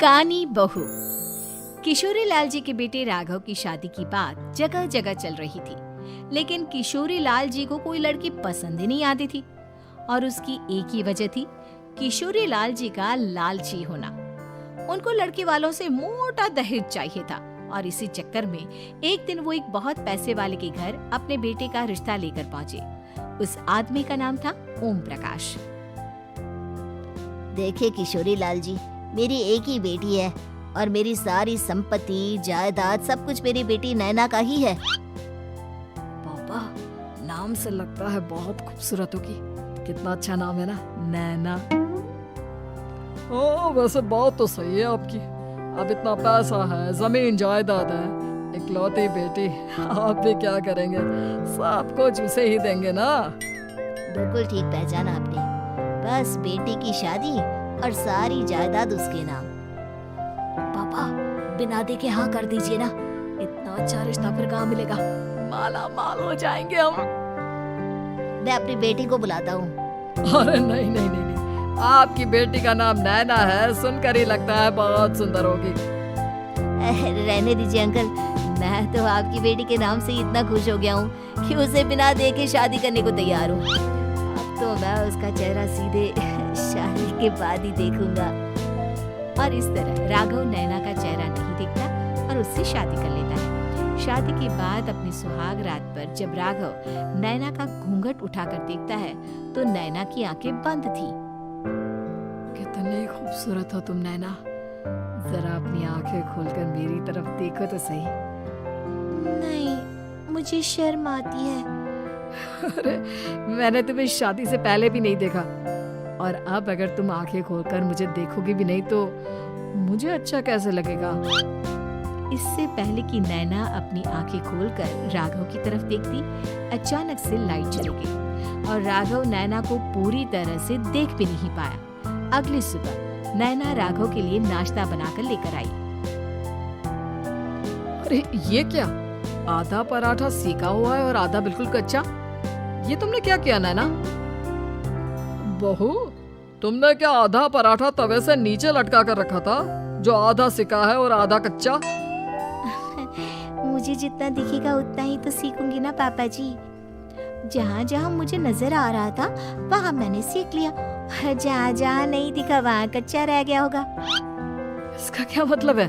कानी बहू। किशोरी लाल जी के बेटे राघव की शादी की बात जगह जगह चल रही थी, लेकिन किशोरी लाल जी को कोई लड़की पसंद ही नहीं आती थी। और उसकी एक ही वजह थी, किशोरी लाल जी का लालची होना। उनको लड़की वालों से मोटा दहेज चाहिए था और इसी चक्कर में एक दिन वो एक बहुत पैसे वाले के घर अपने बेटे का रिश्ता लेकर पहुंचे। उस आदमी का नाम था ओम प्रकाश। देखिए किशोरी लाल जी, मेरी एक ही बेटी है और मेरी सारी संपत्ति जायदाद सब कुछ मेरी बेटी नैना का ही है। पापा, नाम से लगता है बहुत खूबसूरत होगी। कितना अच्छा नाम है ना, नैना। ओ, वैसे बात तो सही है आपकी। अब इतना पैसा है, जमीन जायदाद है, इकलौती बेटी, आप भी क्या करेंगे? सब कुछ उसे ही देंगे ना। बिल्कुल ठीक पहचाना आपने। बस बेटी की शादी और सारी जायदाद उसके नाम। पापा, बिना देखे हाँ कर दीजिए ना। इतना अच्छा रिश्ता फिर कहाँ मिलेगा? माला माल हो जाएंगे हम। मैं अपनी बेटी को बुलाता हूँ। अरे नहीं नहीं नहीं नहीं, आपकी बेटी का नाम नैना है, सुनकर ही लगता है बहुत सुंदर होगी। रहने दीजिए अंकल, मैं तो आपकी बेटी के नाम से ही इतना खुश हो गया हूँ कि उसे बिना देखे शादी करने को तैयार हूँ। अब तो मैं उसका चेहरा सीधे शादी के बाद ही देखूंगा। और इस तरह राघव नैना का चेहरा नहीं देखता और उससे शादी कर लेता है। शादी के बाद अपनी सुहाग रात पर जब राघव नैना का घूंघट उठाकर देखता है तो नैना की आंखें बंद थी। कितनी खूबसूरत हो तुम नैना। जरा अपनी आंखें खोलकर मेरी तरफ देखो तो सही। नहीं, मुझे शर्म आती है। अरे, मैंने तुम्हें शादी से पहले भी नहीं देखा और अब अगर तुम आंखें खोलकर मुझे देखोगी भी नहीं तो मुझे अच्छा कैसे लगेगा? इससे पहले कि नैना अपनी आंखें खोलकर राघव की तरफ देखती, अचानक से लाइट चली गई और राघव नैना को पूरी तरह से देख भी नहीं पाया। अगली सुबह नैना राघव के लिए नाश्ता बनाकर लेकर आई। अरे ये क्या? आधा पराठा सेका हुआ है और आधा बिल्कुल कच्चा। ये तुमने क्या किया नैना? बहू, तुमने क्या आधा पराठा तवे से नीचे लटका कर रखा था जो आधा सेका है और आधा कच्चा? मुझे जितना दिखेगा उतना ही तो सीखूंगी ना पापा जी। जहाँ जहाँ मुझे नजर आ रहा था वहाँ मैंने सीख लिया, जहाँ जहाँ नहीं दिखा वहाँ कच्चा रह गया होगा। इसका क्या मतलब है?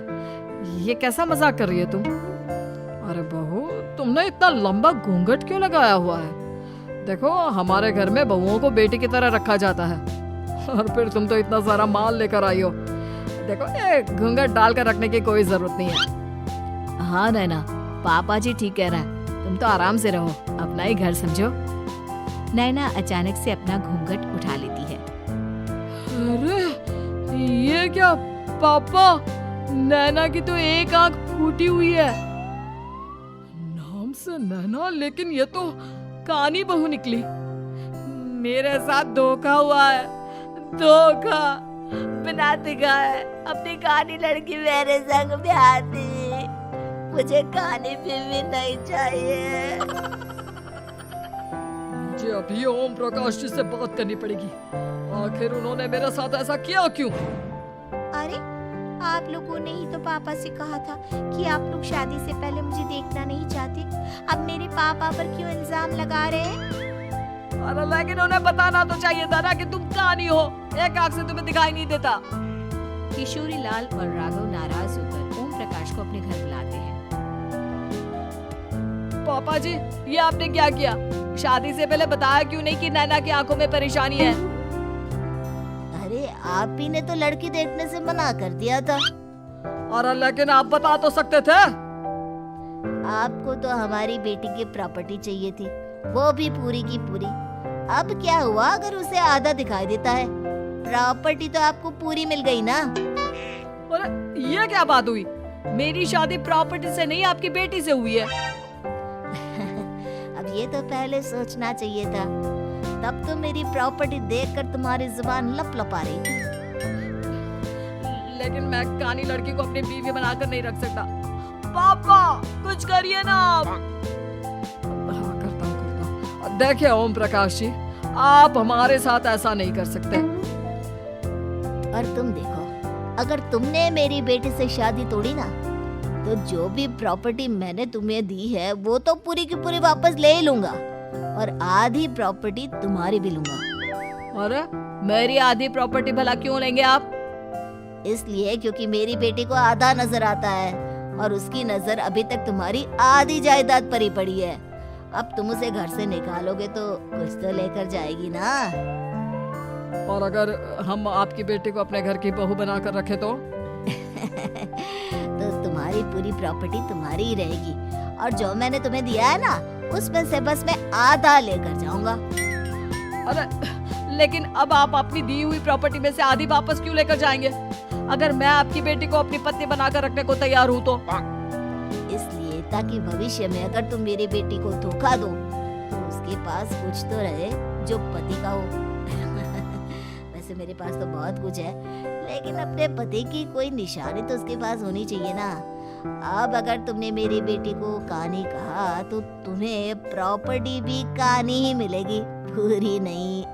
ये कैसा मजाक कर रही है तुम? अरे बहू, तुमने इतना लंबा घूंघट क्यों लगाया हुआ है? देखो, हमारे घर में बहुओं को बेटी की तरह रखा जाता है और फिर तुम तो इतना सारा माल लेकर आई हो। देखो, ये घूंघट डालकर रखने की कोई जरूरत नहीं है। हाँ नैना, पापा जी ठीक कह रहा है, तुम तो आराम से रहो, अपना ही घर समझो। नैना अचानक से अपना घूंघट उठा लेती है। अरे ये क्या पापा, नैना की तो एक आंख फूटी हुई है। नाम से नैना, लेकिन ये तो कानी बहू निकली। मेरे साथ धोखा हुआ है, धोखा। बिना दिखाए अपनी कानी लड़की मेरे संग ब्याह दी। मुझे कानी भी नहीं चाहिए। मुझे अभी ओम प्रकाश जी से बात करनी पड़ेगी। आखिर उन्होंने मेरे साथ ऐसा किया क्यों? अरे, आप लोगों ने ही तो पापा से कहा था कि आप लोग शादी से पहले मुझे देखना नहीं चाहते। अब मेरे पापा पर क्यों इल्जाम लगा रहे हैं? अरे लेकिन उन्हें बताना तो चाहिए था ना कि तुम कानी हो, एक आंख से तुम्हें दिखाई नहीं देता। किशोरी लाल और राघव नाराज होकर ओम प्रकाश को अपने घर बुलाते हैं। पापा जी, ये आपने क्या किया? शादी से पहले बताया क्यों नहीं कि नैना की आंखों में परेशानी है? अरे, आप ही ने तो लड़की देखने से मना कर दिया था। अरे लेकिन आप बता तो सकते थे। आपको तो हमारी बेटी की प्रॉपर्टी चाहिए थी, वो भी पूरी की पूरी। अब क्या हुआ अगर उसे आधा दिखाई देता है? प्रॉपर्टी तो आपको पूरी मिल गई ना। अरे ये क्या बात हुई? मेरी शादी प्रॉपर्टी से नहीं, आपकी बेटी से हुई है। अब ये तो पहले सोचना चाहिए था, तब तो मेरी प्रॉपर्टी देखकर तुम्हारी जुबान लपलपा रही थी। लेकिन मैं कानी लड़की को अपनी बीवी बनाकर नहीं रख सकता। पापा, कुछ करिए ना आप। हाँ, करता हूँ। देखिए ओम प्रकाश जी, आप हमारे साथ ऐसा नहीं कर सकते। और तुम देखो, अगर तुमने मेरी बेटी से शादी तोड़ी ना, तो जो भी प्रॉपर्टी मैंने तुम्हें दी है वो तो पूरी की पूरी वापस ले ही लूंगा, और आधी प्रॉपर्टी तुम्हारी भी लूंगा। अरे मेरी आधी प्रॉपर्टी भला क्यों लेंगे आप? इसलिए क्योंकि मेरी बेटी को आधा नजर आता है और उसकी नजर अभी तक तुम्हारी आधी जायदाद पर ही पड़ी है। अब तुम उसे घर से निकालोगे तो कुछ तो लेकर जाएगी ना। और अगर हम आपकी बेटी को अपने घर की बहू बना कर रखे तो तुम्हारी पूरी प्रॉपर्टी तुम्हारी ही रहेगी, और जो मैंने तुम्हें दिया है ना, उसमें से बस मैं आधा लेकर जाऊंगा। अरे लेकिन अब आप अपनी दी हुई प्रॉपर्टी में से आधी वापस क्यों लेकर जाएंगे? अगर मैं आपकी बेटी को अपनी पत्नी बनाकर रखने को तैयार हूँ तो? इसलिए ताकि भविष्य में अगर तुम मेरी बेटी को धोखा दो तो उसके पास कुछ तो रहे जो पति का हो। वैसे मेरे पास तो बहुत कुछ है, लेकिन अपने पति की कोई निशानी तो उसके पास होनी चाहिए ना। अब अगर तुमने मेरी बेटी को कानी कहा तो तुम्हें प्रॉपर्टी भी कानी ही मिलेगी, पूरी नहीं।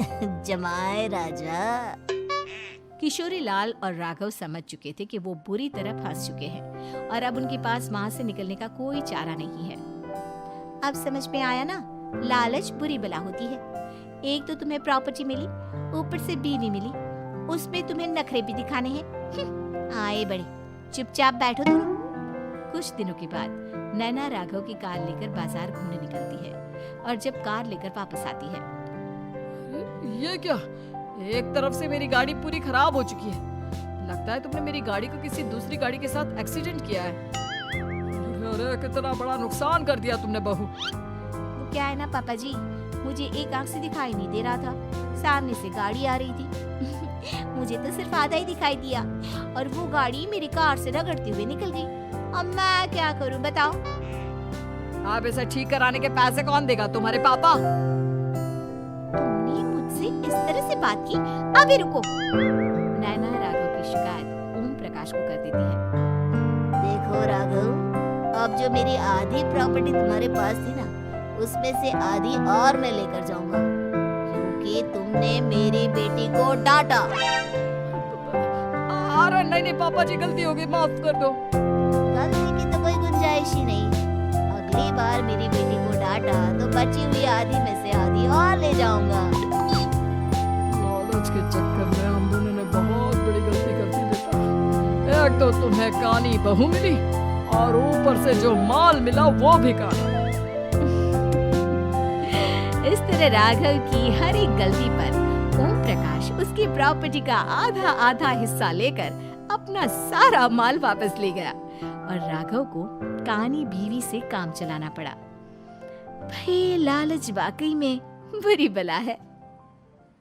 जमाए राजा। किशोरी लाल और राघव समझ चुके थे कि वो बुरी तरह फंस चुके हैं और अब उनके पास वहां से निकलने का कोई चारा नहीं है। अब समझ में आया ना, लालच बुरी बला होती है। एक तो तुम्हें प्रॉपर्टी मिली, ऊपर से बीवी मिली, उसमें तुम्हें नखरे भी दिखाने हैं। आए बड़े, चुपचाप बैठो तुम। कुछ दिनों के बाद नैना राघव की कार लेकर बाजार घूमने निकलती है और जब कार लेकर वापस आती है, ये क्या? एक तरफ से मेरी गाड़ी पूरी खराब हो चुकी है। लगता है तुमने मेरी गाड़ी को किसी दूसरी गाड़ी के साथ एक्सीडेंट किया है। अरे कितना बड़ा नुकसान कर दिया तुमने बहू। वो क्या है ना पापा जी, मुझे एक आंख से दिखाई नहीं दे रहा था, सामने से गाड़ी आ रही थी। मुझे तो सिर्फ आधा ही दिखाई दिया और वो गाड़ी मेरी कार से रगड़ते हुए निकल गई। अब मैं क्या करूं बताओ? आप इसे ठीक कराने के पैसे कौन देगा? तुम्हारे पापा। तुमने मुझसे इस तरह से बात की? अभी रुको। नैना राघव की शिकायत ओम प्रकाश को कर देती है। देखो राघव, अब जो मेरी आधी प्रॉपर्टी तुम्हारे पास थी ना, उसमें से आधी और मैं लेकर जाऊंगा, क्योंकि तुमने मेरी बेटी को डांटा। अरे नहीं पापा जी, गलती हो गई, माफ कर दो। गलती की तो कोई गुंजाइश ही नहीं। अगली बार मेरी बेटी को डांटा तो बची हुई आधी में से आधी और ले जाऊंगा। लालच के चक्कर में हम दोनों ने बहुत बड़ी गलती कर दी बेटा। एक तो तुम्हें कानी बहू मिली और ऊपर से जो माल मिला वो भी काना। इस तरह राघव की हर एक गलती पर ओम प्रकाश उसकी प्रॉपर्टी का आधा आधा हिस्सा लेकर अपना सारा माल वापस ले गया और राघव को कानी बीवी से काम चलाना पड़ा। भाई लालच वाकई में बुरी बला है।